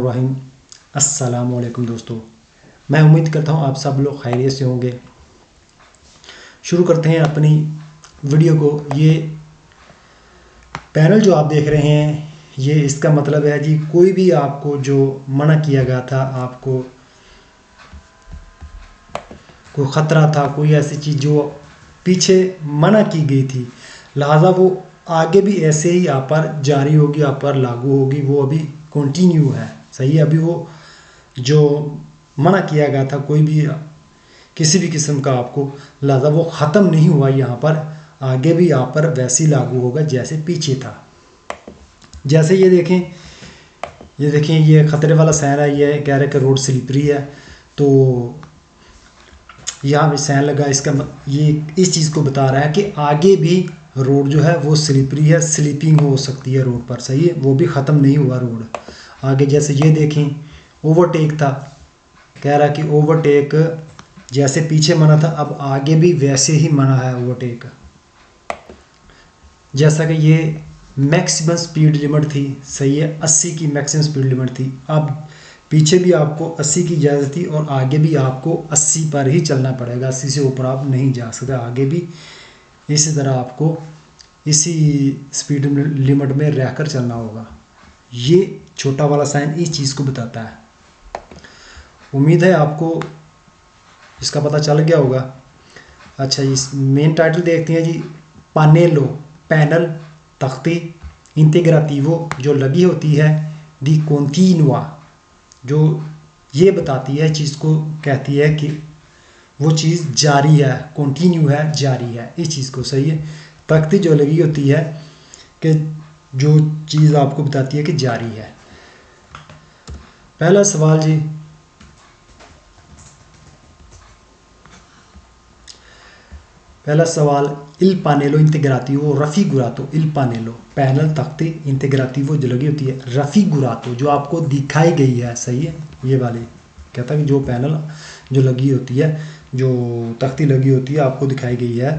रहीम। अस्सलाम वालेकुम दोस्तों, मैं उम्मीद करता हूँ आप सब लोग खैरियत से होंगे। शुरू करते हैं अपनी वीडियो को। ये पैनल जो आप देख रहे हैं, ये इसका मतलब है जी, कोई भी आपको जो मना किया गया था, आपको कोई ख़तरा था, कोई ऐसी चीज़ जो पीछे मना की गई थी, लिहाजा वो आगे भी ऐसे ही आप पर जारी होगी, आप पर लागू होगी। वो अभी कंटिन्यू है, सही है। अभी वो जो मना किया गया था, कोई भी किसी भी किस्म का आपको, लिहाजा वो ख़त्म नहीं हुआ यहाँ पर, आगे भी यहाँ पर वैसे ही लागू होगा जैसे पीछे था। जैसे ये देखें, ये ख़तरे वाला साइन है, ये कह रहे हैं कि रोड स्लिपरी है, तो यहाँ भी साइन लगा। इसका ये इस चीज़ को बता रहा है कि आगे भी रोड जो है वो स्लिपरी है, स्लीपिंग हो सकती है रोड पर, सही है। वो भी ख़त्म नहीं हुआ रोड आगे। जैसे ये देखें, ओवरटेक था, कह रहा कि ओवरटेक जैसे पीछे मना था, अब आगे भी वैसे ही मना है ओवरटेक। जैसा कि ये मैक्सिमम स्पीड लिमिट थी, सही है, 80 की मैक्सिमम स्पीड लिमिट थी। अब पीछे भी आपको 80 की इजाज़त थी और आगे भी आपको 80 पर ही चलना पड़ेगा, 80 से ऊपर आप नहीं जा सकते। आगे भी इसी तरह आपको इसी स्पीड लिमिट में रहकर चलना होगा। ये छोटा वाला साइन इस चीज़ को बताता है। उम्मीद है आपको इसका पता चल गया होगा। अच्छा, इस मेन टाइटल देखते हैं जी, पानेलो, पैनल, तख्ती, इंटीग्राटिवो जो लगी होती है, दी कॉन्टिन्यूआ जो ये बताती है, चीज़ को कहती है कि वो चीज़ जारी है, कंटिन्यू है, जारी है, इस चीज़ को, सही है। तख्ती जो लगी होती है कि जो चीज़ आपको बताती है कि जारी है। पहला सवाल जी, पहला सवाल, इल पानेलो इंटीग्राटिवो रफिगुरातो। इल पानेलो, पैनल, तख्ती, इंटीग्राटिवो जो लगी होती है, रफिगुरातो जो आपको दिखाई गई है, सही है। ये वाली कहता है कि जो पैनल जो लगी होती है, जो तख्ती लगी होती है, आपको दिखाई गई है।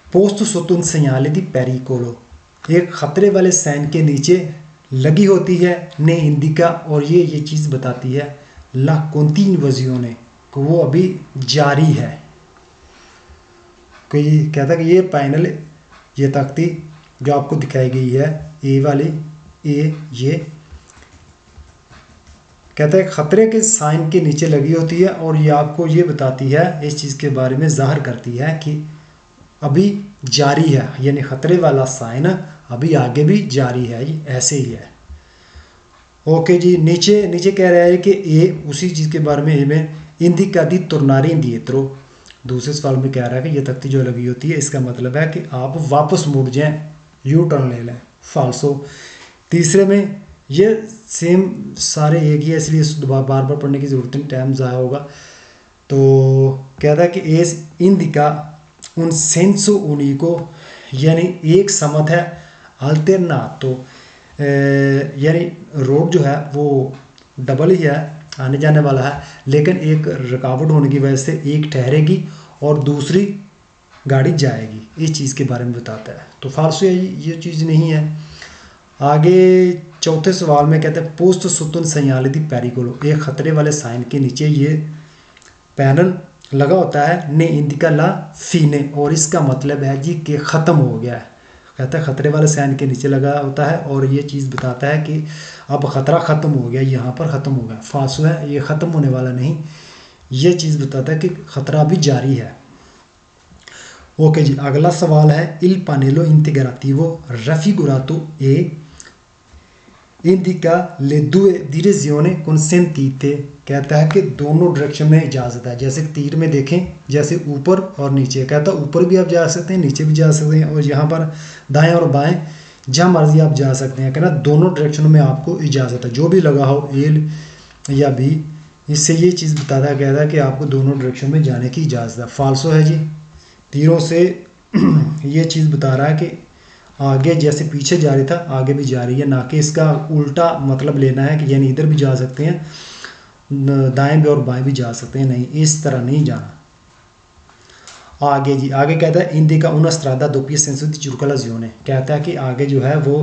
पोस्ट सोतुन सेनाले दी पेरिकोलो, एक खतरे वाले साइन के नीचे लगी होती है, ने इंडिका, और ये चीज़ बताती है ला कॉन्टिन्यूज़ियोने को वो अभी जारी है। कोई कहता है कि ये पैनल, ये तख्ती जो आपको दिखाई गई है, ए वाली, ये कहता है खतरे के साइन के नीचे लगी होती है और ये आपको ये बताती है, इस चीज़ के बारे में ज़ाहिर करती है कि अभी जारी है, यानी खतरे वाला साइन अभी आगे भी जारी है, ये ऐसे ही है। ओके जी, नीचे कह रहा है कि ए उसी चीज़ के बारे में, ए में इंदिका दी तुरनारी दिएत्रो। दूसरे सवाल में कह रहा है कि ये तख्ती जो लगी होती है, इसका मतलब है कि आप वापस मुड़ जाएं, यू टर्न ले लें, फाल्सो। तीसरे में ये सेम सारे एक ही है, इसलिए बार बार पढ़ने की ज़रूरत नहीं, टाइम ज़ाया होगा। तो कहता है कि एस इंदिका उन सेंसो उनिको, यानी एक समत है, अल्टरनातो, यानी रोड जो है वो डबल ही है, आने जाने वाला है, लेकिन एक रुकावट होने की वजह से एक ठहरेगी और दूसरी गाड़ी जाएगी, इस चीज़ के बारे में बताता है। तो फाल्सो ये चीज़ नहीं है। आगे चौथे सवाल में कहते हैं पोस्ट सुतुन सयाले दी पेरिकोलो, एक खतरे वाले साइन के नीचे ये पैनल लगा होता है, ने इंदिका ला फीने, और इसका मतलब है जी कि ख़त्म हो गया है। कहता है खतरे वाले साइन के नीचे लगा होता है और ये चीज़ बताता है कि अब ख़तरा ख़त्म हो गया, यहाँ पर ख़त्म हो गया। फाल्सो है, ये ख़त्म होने वाला नहीं, ये चीज़ बताता है कि ख़तरा भी जारी है। ओके जी, अगला सवाल है, इल पानेलो इंटीग्राटिवो रफिगुरातो ए इंडिका ले दुए डिरेजियोने consentite, कहता है कि दोनों डायरेक्शन में इजाज़त है। जैसे तीर में देखें, जैसे ऊपर और नीचे, कहता है ऊपर भी आप जा सकते हैं, नीचे भी जा सकते हैं, और यहाँ पर दाएं और बाएं जहाँ मर्जी आप जा सकते हैं। कहना दोनों डायरेक्शन में आपको इजाज़त है, जो भी लगा हो एल या बी, इससे ये चीज़ बताता है, कहता है कि आपको दोनों डायरेक्शन में जाने की इजाज़त है। फाल्सो है जी, तीरों से ये चीज़ बता रहा है कि आगे जैसे पीछे जा रही था, आगे भी जा रही है, ना कि इसका उल्टा मतलब लेना है कि यानी इधर भी जा सकते हैं, दाएं भी और बाएं भी जा सकते हैं, नहीं, इस तरह नहीं जाना। आगे जी, आगे कहता है इंदिका उन स्ट्रादा दोपी सेंसो दी चुरकला जियोने, कहता है कि आगे जो है वो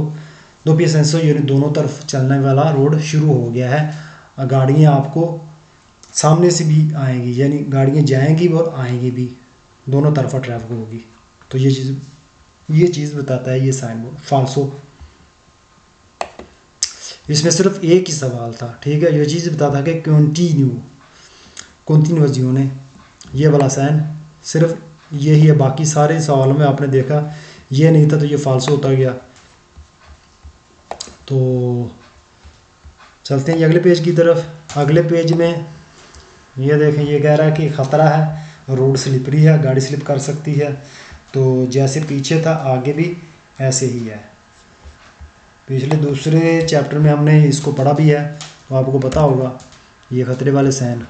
दो पिएसेंसो यानी दोनों तरफ चलने वाला रोड शुरू हो गया है। गाड़ियाँ आपको सामने से भी आएंगी, यानी गाड़ियाँ जाएंगी और आएंगी भी, दोनों तरफा ट्रैफिक होगी। तो ये चीज़ बताता है ये साइन बोर्ड। फाल्सो, इसमें सिर्फ एक ही सवाल था, ठीक है। ये चीज़ बताता है कि कंटिन्यूज़ियोने, ये वाला साइन सिर्फ यही है। बाकी सारे सवालों में आपने देखा ये नहीं था, तो ये फाल्सो होता गया। तो चलते हैं अगले पेज की तरफ। अगले पेज में ये देखें, ये कह रहा है कि ख़तरा है, रोड स्लिपरी है, गाड़ी स्लिप कर सकती है। तो जैसे पीछे था आगे भी ऐसे ही है। पिछले दूसरे चैप्टर में हमने इसको पढ़ा भी है, तो आपको पता होगा ये खतरे वाले साइन।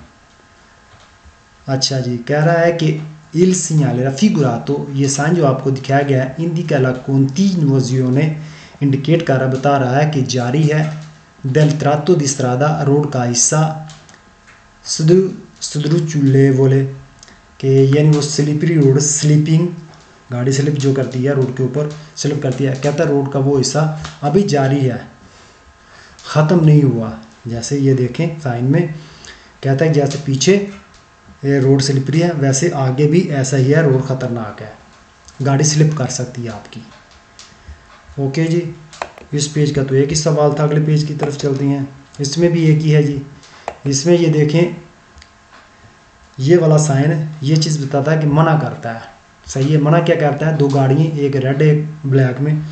अच्छा जी, कह रहा है कि il segnale raffigurato, ये साइन जो आपको दिखाया गया है, indica la continuazione, इंडिकेट कर रहा, बता रहा है कि जारी है, del tratto di strada, road का हिस्सा, sdrucciolevole, कि यानी वो स्लिपरी रोड, स्लीपिंग, गाड़ी स्लिप जो करती है रोड के ऊपर स्लिप करती है। कहता है रोड का वो हिस्सा अभी जारी है, ख़त्म नहीं हुआ। जैसे ये देखें साइन में कहता है जैसे पीछे ये रोड स्लिपरी है, वैसे आगे भी ऐसा ही है, रोड ख़तरनाक है, गाड़ी स्लिप कर सकती है आपकी। ओके जी, इस पेज का तो एक ही सवाल था। अगले पेज की तरफ चलते हैं। इसमें भी एक ही है जी। इसमें ये देखें, ये वाला साइन ये चीज़ बताता है कि मना करता है। सही है, मना क्या करता है, दो गाड़ियाँ, एक रेड एक ब्लैक में,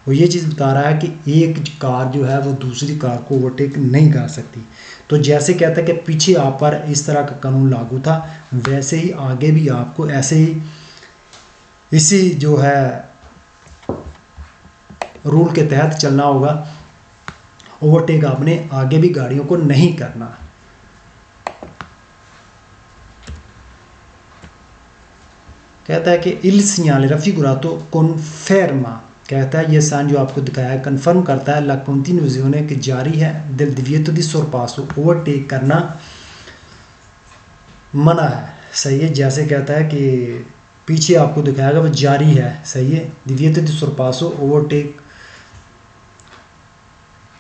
और ये चीज़ बता रहा है कि एक कार जो है वो दूसरी कार को ओवरटेक नहीं कर सकती। तो जैसे कहता है कि पीछे आप पर इस तरह का कानून लागू था, वैसे ही आगे भी आपको ऐसे ही इसी जो है रूल के तहत चलना होगा। ओवरटेक आपने आगे भी गाड़ियों को नहीं करना। कहता है कि il segnale raffigurato conferma, कहता है ये साइन जो आपको दिखाया है कंफर्म करता है la continuazione, कि जारी है, del divieto di sorpasso, overtake करना मना है। सही है, जैसे कहता है कि पीछे आपको दिखाएगा वो जारी है। सही है, divieto di sorpasso, ओवरटेक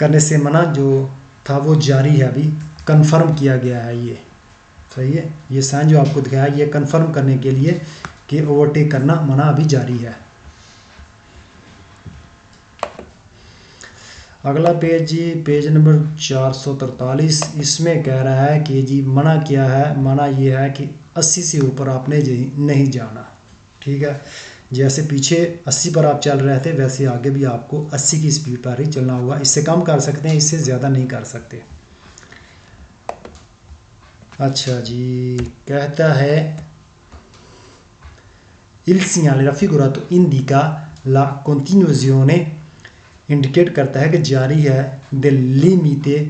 करने से मना जो था वो जारी है, अभी कंफर्म किया गया है ये। सही है, ये साइन जो आपको दिखाया ये कंफर्म करने के लिए कि ओवरटेक करना मना अभी जारी है। अगला पेज जी, पेज नंबर 443। इसमें कह रहा है कि जी मना क्या है, मना ये है कि 80 से ऊपर आपने नहीं जाना। ठीक है, जैसे पीछे 80 पर आप चल रहे थे, वैसे आगे भी आपको 80 की स्पीड पर ही चलना होगा। इससे कम कर सकते हैं, इससे ज़्यादा नहीं कर सकते। अच्छा जी, कहता है il segnale raffigurato indica la continuazione, indicate करता है कि जारी है, del limite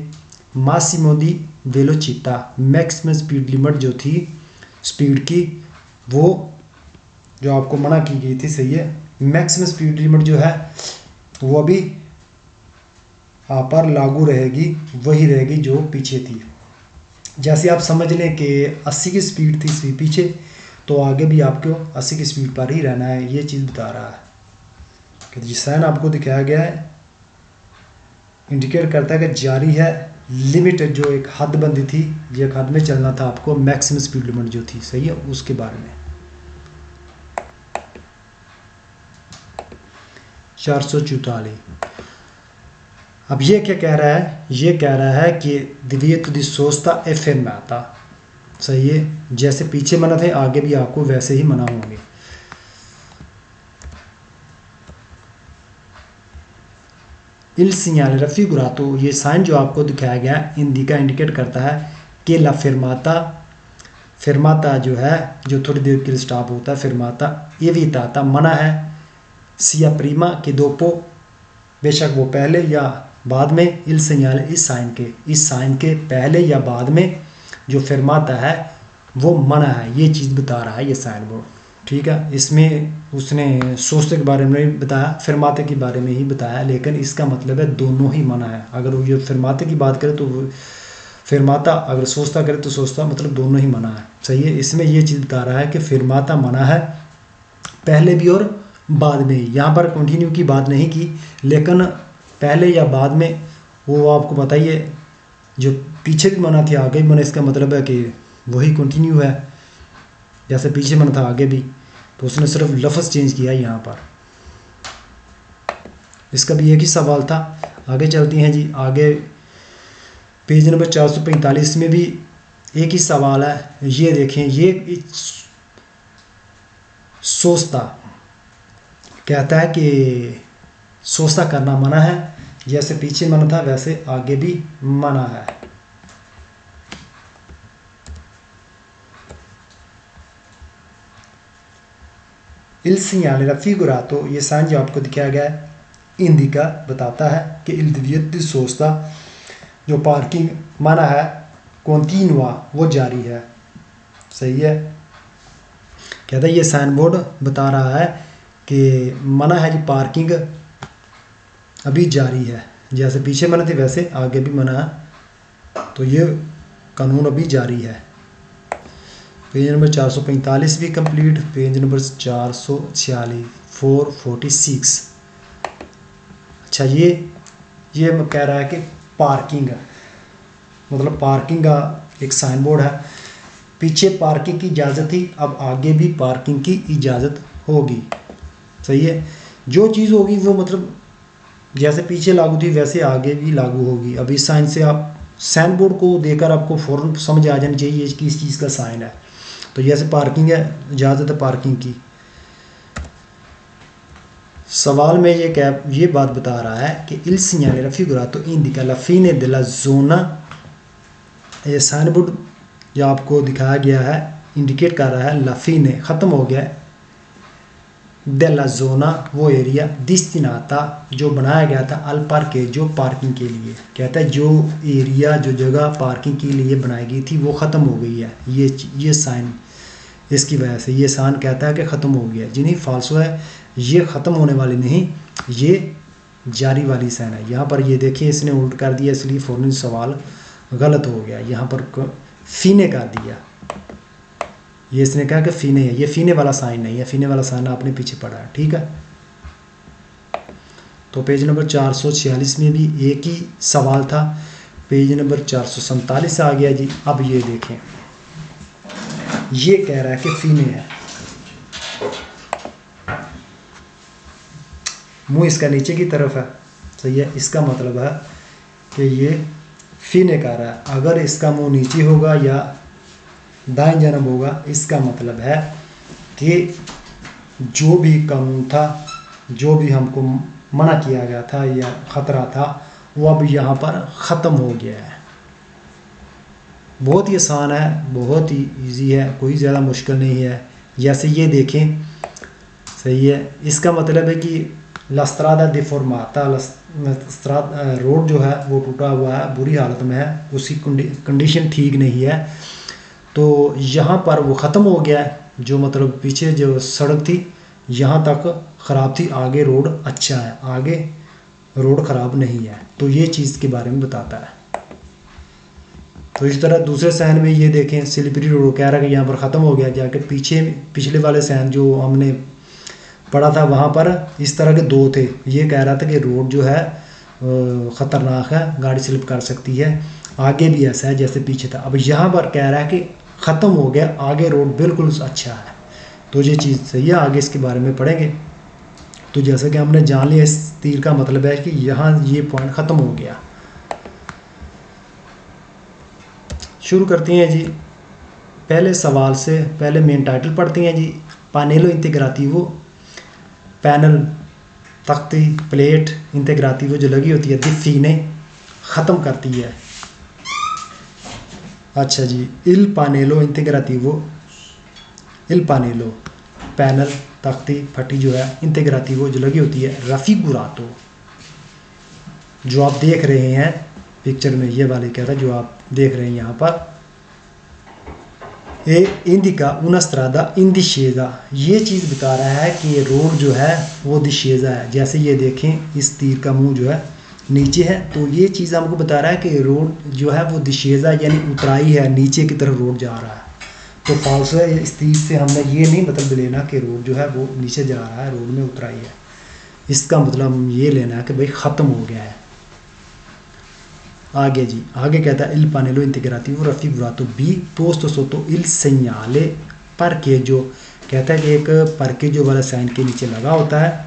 massimo di velocità, maximum speed limit जो थी स्पीड की, वो जो आपको मना की गई थी। सही है, मैक्सिमम स्पीड लिमिट जो है वो अभी आप पर लागू रहेगी, वही रहेगी जो पीछे थी। जैसे आप समझ लें कि 80 की स्पीड थी पीछे, तो आगे भी आपको 80 की स्पीड पर ही रहना है। ये चीज़ बता रहा है कि जिस साइन आपको दिखाया गया है इंडिकेट करता है कि जारी है, लिमिट जो एक हद बंदी थी, एक हद में चलना था आपको, मैक्सिमम स्पीड लिमिट जो थी। सही है, उसके बारे में। 444। अब ये क्या कह रहा है, ये कह रहा है कि divieto di sosta e fermata। सही है, जैसे पीछे मना थे आगे भी आपको वैसे ही मना होंगे। il segnale raffigurato, ये साइन जो आपको दिखाया गया indica, इंडिकेट करता है कि la fermata, fermata जो है जो थोड़ी देर के लिए स्टॉप होता है, fermata evitata, मना है, sia prima che dopo, बेशक वो पहले या बाद में, il segnale, इस साइन के पहले या बाद में जो फरमाता है वो मना है। ये चीज़ बता रहा है ये साइन बोर्ड। ठीक है, इसमें उसने सोचते के बारे में नहीं बताया, फरमाते के बारे में ही बताया, लेकिन इसका मतलब है दोनों ही मना है। अगर वो ये फरमाते की बात करें तो फरमाता, अगर सोचता करे तो सोचता, मतलब दोनों ही मना है। सही है, इसमें ये चीज़ बता रहा है कि फरमाता मना है पहले भी और बाद में ही। यहाँ पर कंटिन्यू की बात नहीं की, लेकिन पहले या बाद में वो आपको बताइए। जो पीछे भी मना थी आगे भी मना, इसका मतलब है कि वही कंटिन्यू है, जैसे पीछे मना था आगे भी, तो उसने सिर्फ लफ्ज़ चेंज किया है यहाँ पर। इसका भी एक ही सवाल था। आगे चलती हैं जी। आगे पेज नंबर 445 में भी एक ही सवाल है। ये देखें, ये सोचता कहता है कि सोचता करना मना है, जैसे पीछे मना था वैसे आगे भी मना है। इल segnale raffigurato, ये साइन जो आपको दिखाया गया है इंडिका बताता है कि il divieto di sosta, जो पार्किंग मना है, continua वो जारी है। सही है। कहता है ये साइन बोर्ड बता रहा है कि मना है जी पार्किंग अभी जारी है, जैसे पीछे मना थे वैसे आगे भी मना है, तो ये कानून अभी जारी है। पेज नंबर 445 भी कंप्लीट। Page number 446 446। अच्छा, ये कह रहा है कि पार्किंग मतलब पार्किंग का एक साइन बोर्ड है, पीछे पार्किंग की इजाज़त थी, अब आगे भी पार्किंग की इजाज़त होगी। सही है। जो चीज़ होगी वो मतलब जैसे पीछे लागू थी वैसे आगे भी लागू होगी। अब इस साइन से आप साइन बोर्ड को देखकर आपको फ़ौरन समझ आ जानी चाहिए कि इस चीज़ का साइन है। तो जैसे पार्किंग है, इजाज़त है पार्किंग की। सवाल में ये बात बता रहा है कि il segnale raffigurato indica la fine della zona, ये साइन बोर्ड जो आपको दिखाया गया है इंडिकेट कर रहा है ला fine ख़त्म हो गया della zona वो एरिया, destinata जो बनाया गया था al parcheggio पार्किंग के लिए। कहता है जो एरिया जो जगह पार्किंग के लिए बनाई गई थी वो ख़त्म हो गई है। ये साइन इसकी वजह से ये साइन कहता है कि ख़त्म हो गया। जी नहीं, फाल्सो है, ये ख़त्म होने वाली नहीं, ये जारी वाली साइन है। यहाँ पर ये देखिए इसने उल्ट कर दिया, इसलिए फ़ौरन सवाल गलत हो गया। यहाँ पर फीने कर दिया, ये इसने कहा कि फीने है, ये फीने वाला साइन नहीं है, फीने वाला साइन आपने पीछे पढ़ा है। ठीक है। तो पेज नंबर 446 में भी एक ही सवाल था। पेज नंबर 447 आ गया जी। अब ये देखें, ये कह रहा है कि फीने है, मुंह इसका नीचे की तरफ है। सही है। इसका मतलब है कि ये फीने कह रहा है। अगर इसका मुंह नीचे होगा या दाएं जन्म होगा, इसका मतलब है कि जो भी कानून था, जो भी हमको मना किया गया था या ख़तरा था, वो अब यहाँ पर ख़त्म हो गया है। बहुत ही आसान है, बहुत ही इजी है, कोई ज़्यादा मुश्किल नहीं है। जैसे ये देखें, सही है, इसका मतलब है कि la strada deformata, रोड जो है वो टूटा हुआ है, बुरी हालत में है, उसकी कंडीशन ठीक नहीं है। तो यहाँ पर वो ख़त्म हो गया है, जो मतलब पीछे जो सड़क थी यहाँ तक ख़राब थी, आगे रोड अच्छा है, आगे रोड ख़राब नहीं है। तो ये चीज़ के बारे में बताता है। तो इस तरह दूसरे साइन में ये देखें, स्लिपरी रोड कह रहा है कि यहाँ पर ख़त्म हो गया, जाके पिछले वाले साइन जो हमने पढ़ा था वहाँ पर इस तरह के दो थे। ये कह रहा था कि रोड जो है ख़तरनाक है, गाड़ी स्लिप कर सकती है, आगे भी ऐसा है जैसे पीछे था। अब यहाँ पर कह रहा है कि ख़त्म हो गया, आगे रोड बिल्कुल अच्छा है। तो ये चीज़ सही है, आगे इसके बारे में पढ़ेंगे। तो जैसे कि हमने जान लिया, इस तीर का मतलब है कि यहाँ ये पॉइंट ख़त्म हो गया। शुरू करती हैं जी पहले सवाल से। पहले मेन टाइटल पढ़ती हैं जी। पानेलो इंटीग्राटिवो, पैनल, तख्ती, प्लेट इंटीग्राटिवो जो लगी होती है, दिफीने ख़त्म करती है। अच्छा जी, इल पानेलो इंटीग्राटिवो, इल पानेलो पैनल, तख्ती, फटी जो है, इंटीग्राटिवो जो लगी होती है, राफिगुरातो जो आप देख रहे हैं पिक्चर में, ये वाले कह रहा है जो आप देख रहे हैं यहाँ पर, ए indica una strada in discesa, ये चीज़ बता रहा है कि ये रोड जो है वो डिशेज़ा है। जैसे ये देखें, इस तीर का मुंह जो है नीचे है, तो ये चीज़ हमको बता रहा है कि रोड जो है वो डिशेज़ा यानी उतराई है, नीचे की तरफ रोड जा रहा है। तो फॉल्स है, इस तीर से हमने ये नहीं मतलब लेना कि रोड जो है वो नीचे जा रहा है, रोड में उतराई है। इसका मतलब ये लेना है कि भाई ख़त्म हो गया है। आगे जी, आगे कहता है इल पानेलो इंटीग्रातिव रफिगुरातो बी पोस्तो सोतो इल सेgnale parcheggio, कहता है कि एक parcheggio वाला साइन के नीचे लगा होता है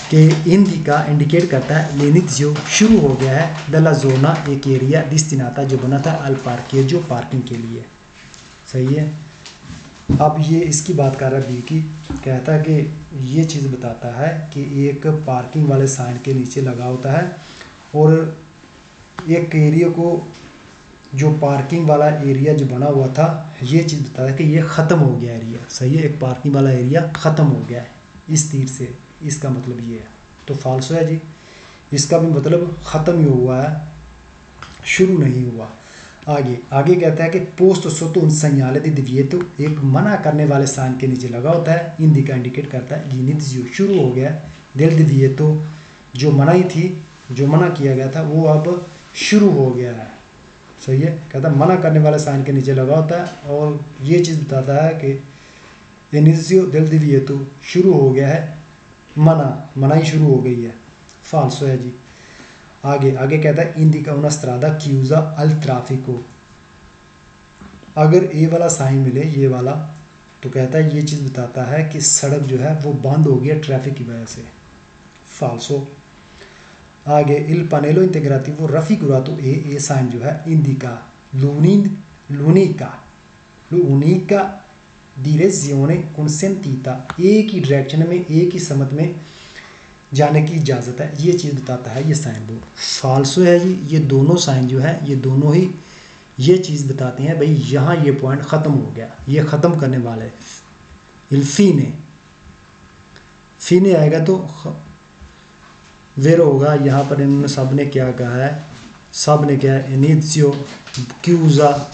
कि इंडिका इंडिकेट करता है l'inizio शुरू हो गया है della zona एक एरिया destinata जो बना था al parcheggio पार्किंग के लिए। सही है। अब ये इसकी बात कर रहा है बी की, कहता है कि ये चीज़ बताता है कि एक पार्किंग वाले साइन के नीचे लगा होता है और एक एरिया को, जो पार्किंग वाला एरिया जो बना हुआ था, ये चीज़ बताता है कि ये ख़त्म हो गया एरिया। सही है, एक पार्किंग वाला एरिया ख़त्म हो गया है इस तीर से, इसका मतलब ये है। तो फाल्सो है जी, इसका भी मतलब ख़त्म ही हुआ है, शुरू नहीं हुआ। आगे आगे कहता है कि पोस्ट सोतो उन segnale di divieto एक मना करने वाले साइन के नीचे लगा होता है, इंडिका इंडिकेट करता है l'inizio शुरू हो गया del divieto जो मनाही थी, जो मना किया गया था वो अब शुरू हो गया है। सही है, कहता है मना करने वाले साइन के नीचे लगा होता है और ये चीज़ बताता है कि l'inizio del divieto शुरू हो गया है, मनाही शुरू हो गई है। फाल्सो है जी। आगे आगे कहता है indica una strada chiusa al traffico, अगर ए वाला साइन मिले, ये वाला, तो कहता है ये चीज़ बताता है कि सड़क जो है वो बंद हो गया ट्रैफिक की वजह से। फाल्सो। आगे इल पानेलो इंटीग्रातिवो रफिगुरातो ए साइन जो है इंडिका l'unica direzione consentita, एक ही डायरेक्शन में, एक ही समत में जाने की इजाज़त है, ये चीज़ बताता है ये साइन बोर्ड। फाल्सो है जी, ये दोनों साइन जो है ये दोनों ही ये चीज़ बताते हैं भाई यहाँ ये पॉइंट ख़त्म हो गया, ये ख़त्म करने वाला है। फीने आएगा तो वेरो होगा। यहाँ पर इन्होंने सब ने क्या कहा है, सब ने क्या है इनिशियो क्यूज़ा,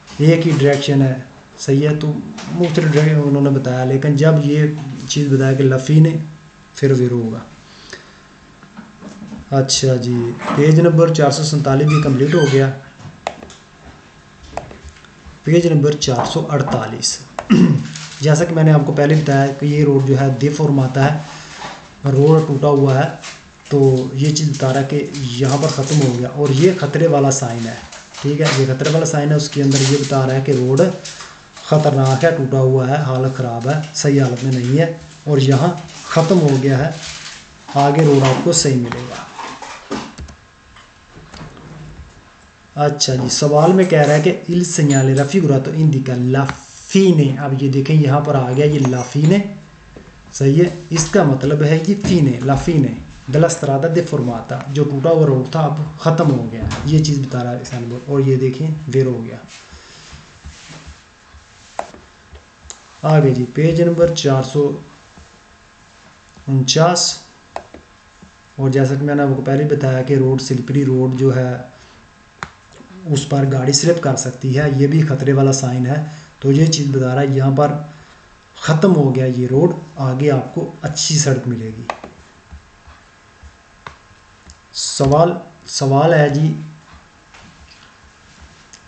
एक ही डायरेक्शन है। सही है, तो मुख्तलिफ डायरेक्शन उन्होंने बताया, लेकिन जब ये चीज़ बताया कि लफीने, फिर वेरो होगा। अच्छा जी, पेज नंबर 447 भी कंप्लीट हो गया। पेज नंबर 448 जैसा कि मैंने आपको पहले बताया कि ये रोड जो है डिफॉर्मेटा है, रोड टूटा हुआ है, तो ये चीज़ बता रहा है कि यहाँ पर ख़त्म हो गया और ये ख़तरे वाला साइन है। ठीक है, ये ख़तरे वाला साइन है, उसके अंदर ये बता रहा है कि रोड ख़तरनाक है, टूटा हुआ है, हालत ख़राब है, सही हालत में नहीं है, और यहाँ ख़त्म हो गया है, आगे रोड आपको सही मिलेगा। अच्छा जी, सवाल में कह रहा है कि इल segnale raffigurato indica la fine, अब ये देखें यहाँ पर आ गया ये la fine। सही है, इसका मतलब है ये fine, la fine della strada deformata, जो टूटा हुआ रोड था अब ख़त्म हो गया, ये चीज़ बता रहा है साइन बोर्ड। और ये देखें वेरो हो गया। आगे जी, पेज नंबर 449, और जैसा कि मैंने आपको पहले बताया कि रोड स्लिपरी रोड जो है उस पर गाड़ी स्लिप कर सकती है, ये भी ख़तरे वाला साइन है। तो ये चीज़ बता रहा है यहाँ पर ख़त्म हो गया ये रोड, आगे आपको अच्छी सड़क मिलेगी। सवाल है जी,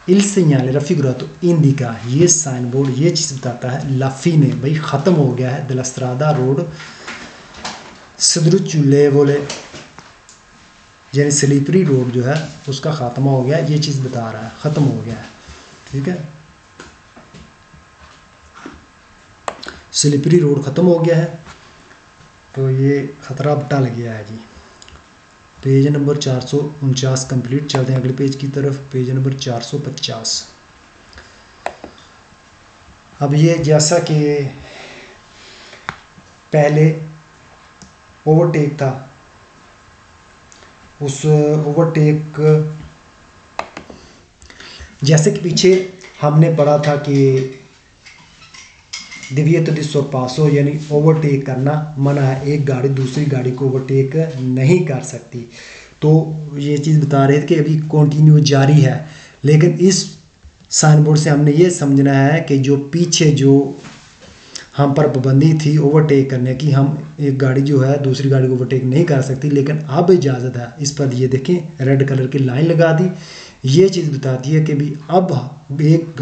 इल segnale raffigurato indica, ये साइन बोर्ड ये चीज़ बताता है la fine, भाई ख़त्म हो गया है della strada रोड sdrucciolevole, यानी स्लीपरी रोड जो है उसका ख़त्मा हो गया, ये चीज़ बता रहा है ख़त्म हो गया है। ठीक है, स्लीपरी रोड ख़त्म हो गया है, तो ये ख़तरा टल गया है जी। Page number 449 complete. चलते हैं अगले पेज की तरफ, पेज नंबर 450। अब ये जैसा कि पहले ओवरटेक था, उस ओवरटेक जैसे कि पीछे हमने पढ़ा था कि डिविएटो दी सोरपासो, यानी ओवरटेक करना मना है, एक गाड़ी दूसरी गाड़ी को ओवरटेक नहीं कर सकती। तो ये चीज़ बता रहे थे कि अभी कंटिन्यू जारी है, लेकिन इस साइन बोर्ड से हमने ये समझना है कि जो पीछे जो हम पर पाबंदी थी ओवरटेक करने की, हम एक गाड़ी जो है दूसरी गाड़ी को ओवरटेक नहीं कर सकती, लेकिन अब इजाज़त है। इस पर ये देखें रेड कलर की लाइन लगा दी, ये चीज़ बताती है कि भी अब एक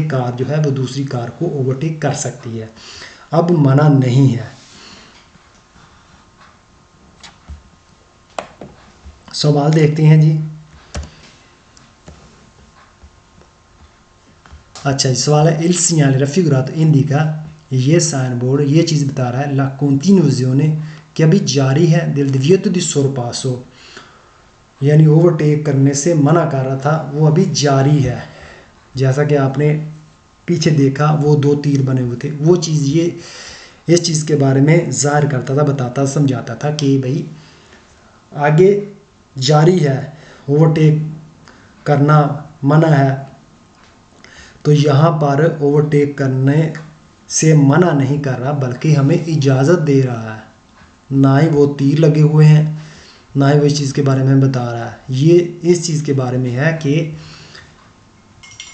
कार जो है वो दूसरी कार को ओवरटेक कर सकती है, अब मना नहीं है। सवाल देखते हैं जी। अच्छा जी, सवाल है il segnale raffigurato indica, ये साइन बोर्ड ये चीज़ बता रहा है la continuazione कि अभी जारी है del divieto di sorpasso, यानी ओवरटेक करने से मना कर रहा था, वो अभी जारी है। जैसा कि आपने पीछे देखा वो दो तीर बने हुए थे, वो चीज़ ये इस चीज़ के बारे में जाहिर करता था, बताता समझाता था कि भाई आगे जारी है, ओवरटेक करना मना है। तो यहाँ पर ओवरटेक करने से मना नहीं कर रहा बल्कि हमें इजाज़त दे रहा है। ना ही वो तीर लगे हुए हैं, ना ही वो इस चीज़ के बारे में बता रहा है। ये इस चीज़ के बारे में है कि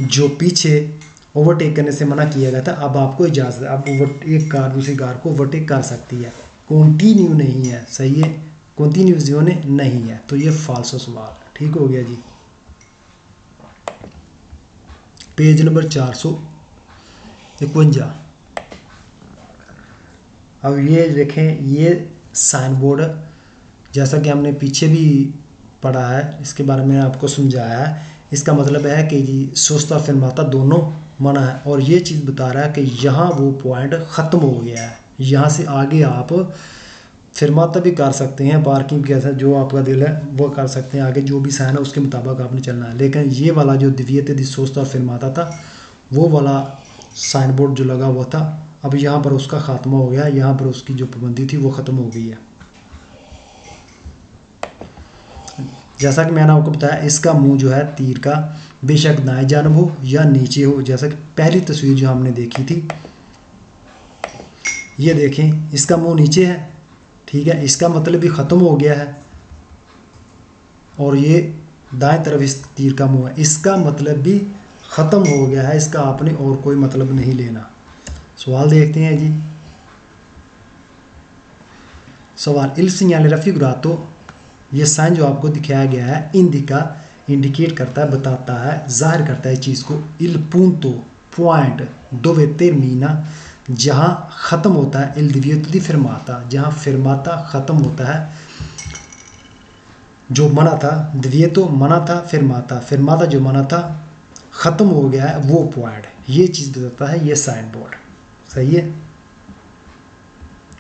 जो पीछे ओवरटेक करने से मना किया गया था, अब आपको इजाज़त है, अब एक कार दूसरी कार को ओवरटेक कर सकती है। कॉन्टिन्यू नहीं है, सही है, कॉन्टिन्यूज़ नहीं है, तो ये फाल्सो सवाल है। ठीक हो गया जी। Page number 451। अब ये देखें, ये साइन बोर्ड जैसा कि हमने पीछे भी पढ़ा है, इसके बारे में आपको समझाया है। इसका मतलब है कि जी सोस्ता फिल्माता दोनों मना है, और ये चीज़ बता रहा है कि यहाँ वो पॉइंट ख़त्म हो गया है, यहाँ से आगे आप फिरमाता भी कर सकते हैं, पार्किंग कैसा जो आपका दिल है वो कर सकते हैं, आगे जो भी साइन है उसके मुताबिक आपने चलना है। लेकिन ये वाला जो दिव्यते दिसोस्ता फिरमाता था, वो वाला साइन बोर्ड जो लगा हुआ था, अब यहाँ पर उसका ख़ात्मा हो गया, यहाँ पर उसकी जो पाबंदी थी वो ख़त्म हो गई है। जैसा कि मैंने आपको बताया, इसका मुंह जो है तीर का बेशक दाएं जानब हो या नीचे हो, जैसा कि पहली तस्वीर जो हमने देखी थी, ये देखें इसका मुंह नीचे है, ठीक है, इसका मतलब भी ख़त्म हो गया है। और ये दाएं तरफ इस तीर का मुंह है, इसका मतलब भी ख़त्म हो गया है, इसका आपने और कोई मतलब नहीं लेना। सवाल देखते हैं जी। सवाल il segnale raffigurato, ये साइन जो आपको दिखाया गया है, इंडिका इंडिकेट करता है, बताता है, जाहिर करता है चीज़ को, il punto point dove termina, जहाँ ख़त्म होता है, il divieto di fermata, जहाँ फिरमाता ख़त्म होता है, जो मना था, दिव्येतो मना था, फिरमाता जो मना था ख़त्म हो गया है, वो पॉइंट, ये चीज़ बताता है ये साइन बोर्ड। सही है,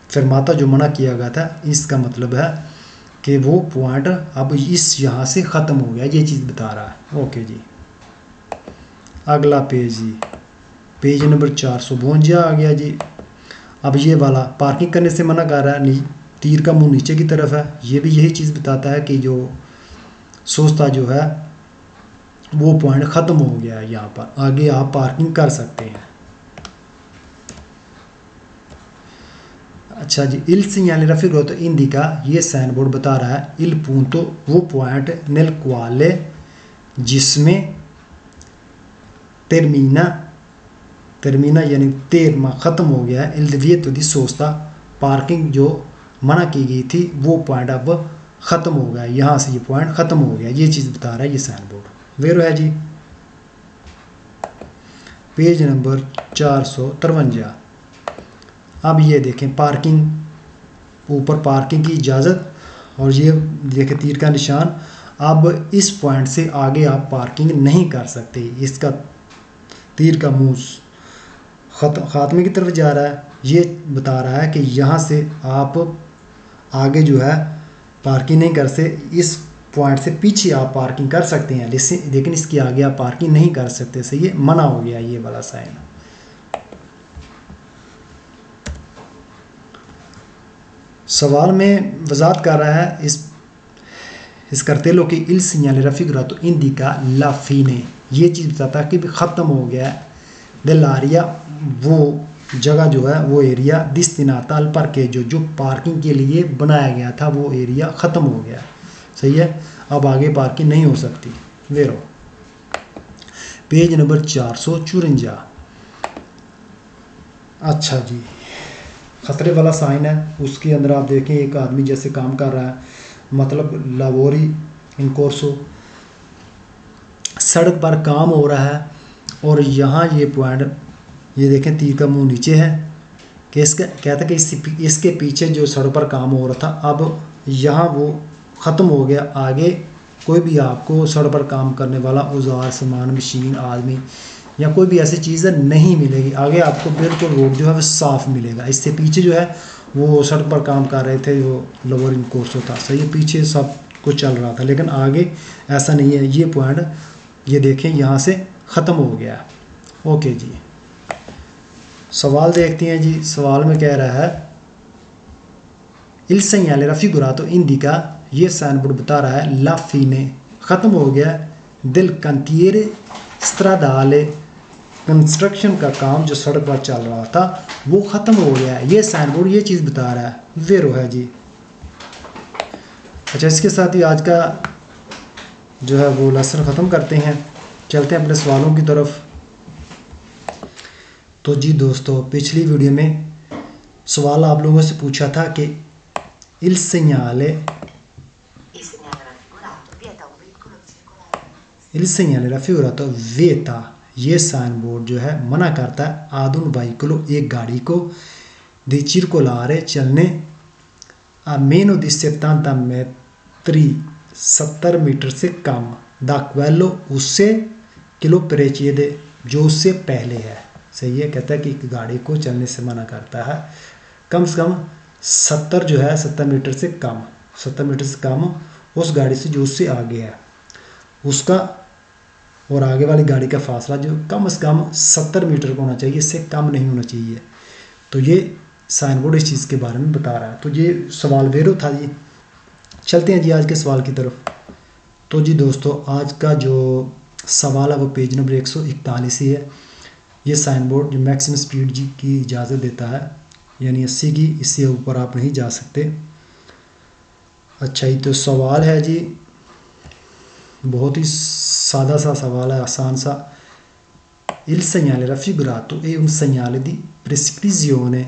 फिरमाता जो मना किया गया था, इसका मतलब है कि वो पॉइंट अब इस यहाँ से ख़त्म हो गया, ये चीज़ बता रहा है। ओके जी, अगला पेज जी, पेज नंबर 452 आ गया जी। अब ये वाला पार्किंग करने से मना कर रहा है, तीर का मुंह नीचे की तरफ है, ये भी यही चीज़ बताता है कि जो सोचता जो है वो पॉइंट ख़त्म हो गया है, यहाँ पर आगे आप पार्किंग कर सकते हैं। अच्छा जी, il segnale raffigurato indica, ये साइन बोर्ड बता रहा है, il punto वो पॉइंट nel quale जिसमें termina यानी तेरमा ख़त्म हो गया है, il divieto di sosta parking जो मना की गई थी वो पॉइंट अब ख़त्म हो गया, यहाँ से ये पॉइंट ख़त्म हो गया, ये चीज़ बता रहा है ये साइन बोर्ड। वेरो है जी। Page number 453। अब ये देखें पार्किंग, ऊपर पार्किंग की इजाज़त, और ये देखें तीर का निशान। अब इस पॉइंट से आगे आप पार्किंग नहीं कर सकते, इसका तीर का मुंह खात्मे की तरफ जा रहा है, ये बता रहा है कि यहाँ से आप आगे जो है पार्किंग नहीं कर सकते, इस पॉइंट से पीछे आप पार्किंग कर सकते हैं, लेकिन इसके आगे आप पार्किंग नहीं कर सकते। सही है, मना हो गया ये वाला साइन। सवाल में वजाहत कर रहा है इस करतेलो की il segnale raffigurato indica la fine, ये चीज़ बताता है कि ख़त्म हो गया है, dell'area वो जगह जो है वो एरिया, destinata al parcheggio जो पार्किंग के लिए बनाया गया था वो एरिया ख़त्म हो गया। सही है, अब आगे पार्किंग नहीं हो सकती। वेरो पेज नंबर 454। अच्छा जी, ख़तरे वाला साइन है, उसके अंदर आप देखें एक आदमी जैसे काम कर रहा है, मतलब लावोरी इन कोर्सो, सड़क पर काम हो रहा है, और यहाँ ये पॉइंट ये देखें तीर का मुंह नीचे है, कि इसका कहता है कि इसके पीछे जो सड़क पर काम हो रहा था, अब यहाँ वो ख़त्म हो गया, आगे कोई भी आपको सड़क पर काम करने वाला औजार, सामान, मशीन, आदमी या कोई भी ऐसी चीज़ नहीं मिलेगी। आगे आपको बिल्कुल रोड जो है वो साफ़ मिलेगा। इससे पीछे जो है वो सड़क पर काम कर रहे थे, वो लोअरिंग कोर्स होता सही है, पीछे सब कुछ चल रहा था, लेकिन आगे ऐसा नहीं है। ये पॉइंट ये देखें यहाँ से ख़त्म हो गया। ओके जी, सवाल देखते हैं जी। सवाल में कह रहा है इल segnale raffigurato indica, ये साइन बोर्ड बता रहा है ला fine, ख़त्म हो गया, del cantiere stradale, कंस्ट्रक्शन का काम जो सड़क पर चल रहा था वो ख़त्म हो गया है। ये साइन बोर्ड ये चीज़ बता रहा है, वेरो है जी। अच्छा, इसके साथ ही आज का जो है वो लेसन ख़त्म करते हैं, चलते हैं अपने सवालों की तरफ। तो जी दोस्तों, पिछली वीडियो में सवाल आप लोगों से पूछा था कि il segnale raffigurato vieta, ये साइन बोर्ड जो है मना करता है ad un veicolo, एक गाड़ी को, di circolare, चलने, a meno di 70 metri, 70 metre से कम, da quello, उससे, किलो precede, जो उससे पहले है। सही है, कहता है कि गाड़ी को चलने से मना करता है कम से कम 70 जो है 70 मीटर से कम, 70 मीटर से कम उस गाड़ी से जो उससे आगे है उसका, और आगे वाली गाड़ी का फासला जो कम से कम 70 मीटर का होना चाहिए, इससे कम नहीं होना चाहिए। तो ये साइन बोर्ड इस चीज़ के बारे में बता रहा है। तो ये सवाल वेरो था जी। चलते हैं जी आज के सवाल की तरफ। तो जी दोस्तों, आज का जो सवाल है वो पेज नंबर 141 ही है। ये साइन बोर्ड जो मैक्सिमम स्पीड जी की इजाज़त देता है, यानी 80 की, इससे ऊपर आप नहीं जा सकते। अच्छा, ये तो सवाल है जी, बहुत ही सादा सा सवाल है, आसान सा। il segnale raffigurato è un segnale di precisione।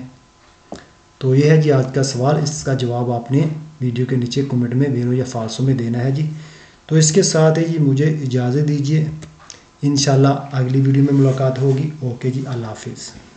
तो ये है जी आज का सवाल। इसका जवाब आपने वीडियो के नीचे कमेंट में वेरो या फाल्सो में देना है जी। तो इसके साथ ही जी मुझे इजाज़त दीजिए, इंशाल्लाह अगली वीडियो में मुलाकात होगी। ओके जी, अल्लाह हाफिज़।